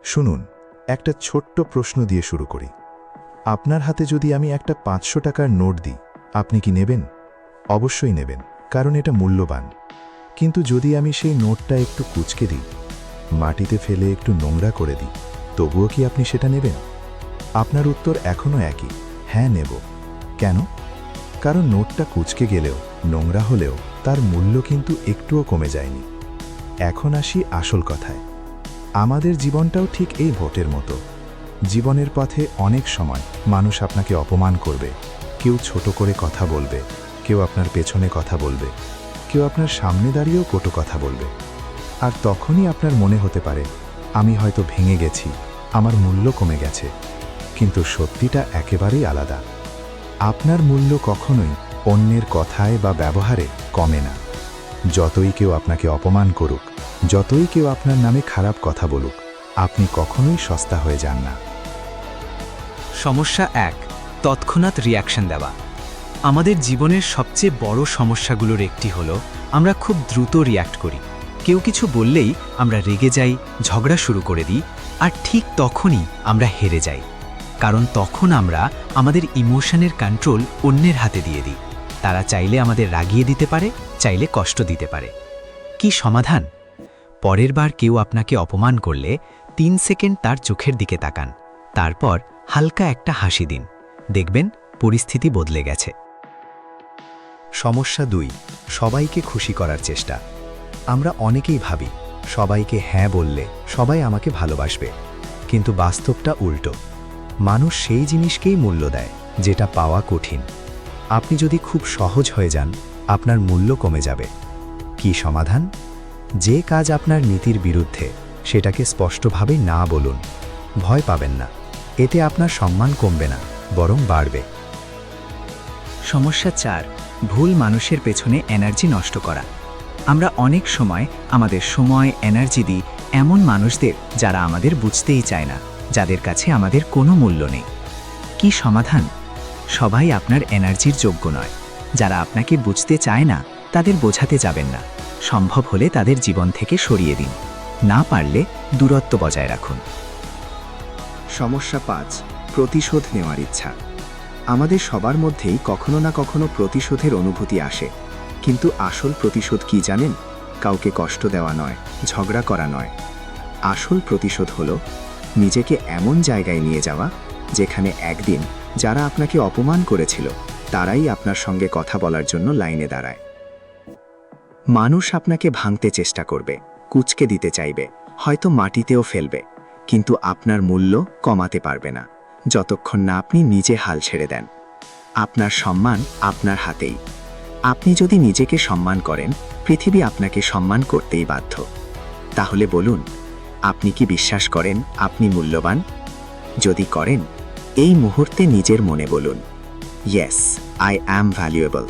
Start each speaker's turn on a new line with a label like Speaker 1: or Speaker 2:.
Speaker 1: শুনুন, একটা ছোট্ট প্রশ্ন দিয়ে শুরু করি। আপনার হাতে যদি আমি একটা 500 টাকার নোট দিই, আপনি কি নেবেন? অবশ্যই নেবেন, কারণ এটা মূল্যবান। কিন্তু যদি আমি সেই নোটটা একটু কুঁচকে দিই, মাটিতে ফেলে একটু নোংরা করে দিই, তবুও কি আপনি সেটা নেবেন? আপনার উত্তর এখনও একই, হ্যাঁ নেব। কেন? কারণ নোটটা কুঁচকে গেলেও, নোংরা হলেও তার মূল্য কিন্তু একটুও কমে যায়নি। এখন আসি আসল কথায়। আমাদের জীবনটাও ঠিক এই ভোটের মতো। জীবনের পথে অনেক সময় মানুষ আপনাকে অপমান করবে, কেউ ছোট করে কথা বলবে, কেউ আপনার পেছনে কথা বলবে, কেউ আপনার সামনে দাঁড়িয়েও কটু কথা বলবে। আর তখনই আপনার মনে হতে পারে, আমি হয়তো ভেঙে গেছি, আমার মূল্য কমে গেছে। কিন্তু সত্যিটা একেবারেই আলাদা। আপনার মূল্য কখনোই অন্যের কথায় বা ব্যবহারে কমে না। যতই কেউ আপনাকে অপমান করুক, যতই কেউ আপনার নামে খারাপ কথা বলুক, আপনি কখনোই সস্তা হয়ে যান না।
Speaker 2: সমস্যা 1, তৎক্ষণাৎ রিয়াকশন দেওয়া। আমাদের জীবনের সবচেয়ে বড় সমস্যাগুলোর একটি হলো আমরা খুব দ্রুত রিয়্যাক্ট করি। কেউ কিছু বললেই আমরা রেগে যাই, ঝগড়া শুরু করে দিই, আর ঠিক তখনই আমরা হেরে যাই। কারণ তখন আমরা আমাদের ইমোশনের কন্ট্রোল অন্যের হাতে দিয়ে দিই। তারা চাইলে আমাদের রাগিয়ে দিতে পারে, চাইলে কষ্ট দিতে পারে। কি সমাধান? পরের বার কেউ আপনাকে অপমান করলে 3 সেকেন্ড তার চোখের দিকে তাকান, তারপর হালকা একটা হাসি দিন। দেখবেন পরিস্থিতি বদলে গেছে।
Speaker 1: সমস্যা 2, সবাইকে খুশি করার চেষ্টা। আমরা অনেকেই ভাবি, সবাইকে হ্যাঁ বললে সবাই আমাকে ভালোবাসবে। কিন্তু বাস্তবটা উল্টো। মানুষ সেই জিনিসকেই মূল্য দেয় যেটা পাওয়া কঠিন। আপনি যদি খুব সহজ হয়ে যান, আপনার মূল্য কমে যাবে। কি সমাধান? যে কাজ আপনার নীতির বিরুদ্ধে, সেটাকে স্পষ্টভাবে না বলুন। ভয় পাবেন না, এতে আপনার সম্মান কমবে না, বরং বাড়বে।
Speaker 2: সমস্যা 4, ভুল মানুষের পেছনে এনার্জি নষ্ট করা। আমরা অনেক সময় আমাদের সময়, এনার্জি দিই এমন মানুষদের যারা আমাদের বুঝতেই চায় না, যাদের কাছে আমাদের কোনো মূল্য নেই। কি সমাধান? সবাই আপনার এনার্জির যোগ্য নয়। যারা আপনাকে বুঝতে চায় না, তাদের বোঝাতে যাবেন না। সম্ভব হলে তাদের জীবন থেকে সরিয়ে দিন। না পারলে দূরত্ব বজায় রাখুন।
Speaker 3: সমস্যা 5, প্রতিশোধ নেওয়ার ইচ্ছা। আমাদের সবার মধ্যেই কখনো না কখনো প্রতিশোধের অনুভূতি আসে। কিন্তু আসল প্রতিশোধ কি জানেন? কাউকে কষ্ট দেওয়া নয়, ঝগড়া করা নয়। আসল প্রতিশোধ হলো নিজেকে এমন জায়গায় নিয়ে যাওয়া, যেখানে একদিন যারা আপনাকে অপমান করেছিল, তারাই আপনার সঙ্গে কথা বলার জন্য লাইনে দাঁড়ায়। মানুষ আপনাকে ভাঙতে চেষ্টা করবে, কুঁচকে দিতে চাইবে, হয়তো মাটিতেও ফেলবে, কিন্তু আপনার মূল্য কমাতে পারবে না, যতক্ষণ না আপনি নিজে হাল ছেড়ে দেন। আপনার সম্মান আপনার হাতেই। আপনি যদি নিজেকে সম্মান করেন, পৃথিবী আপনাকে সম্মান করতেই বাধ্য। তাহলে বলুন, আপনি কি বিশ্বাস করেন আপনি মূল্যবান? যদি করেন, এই মুহূর্তে নিজের মনে বলুন, ইয়েস, আই অ্যাম ভ্যালুয়েবল।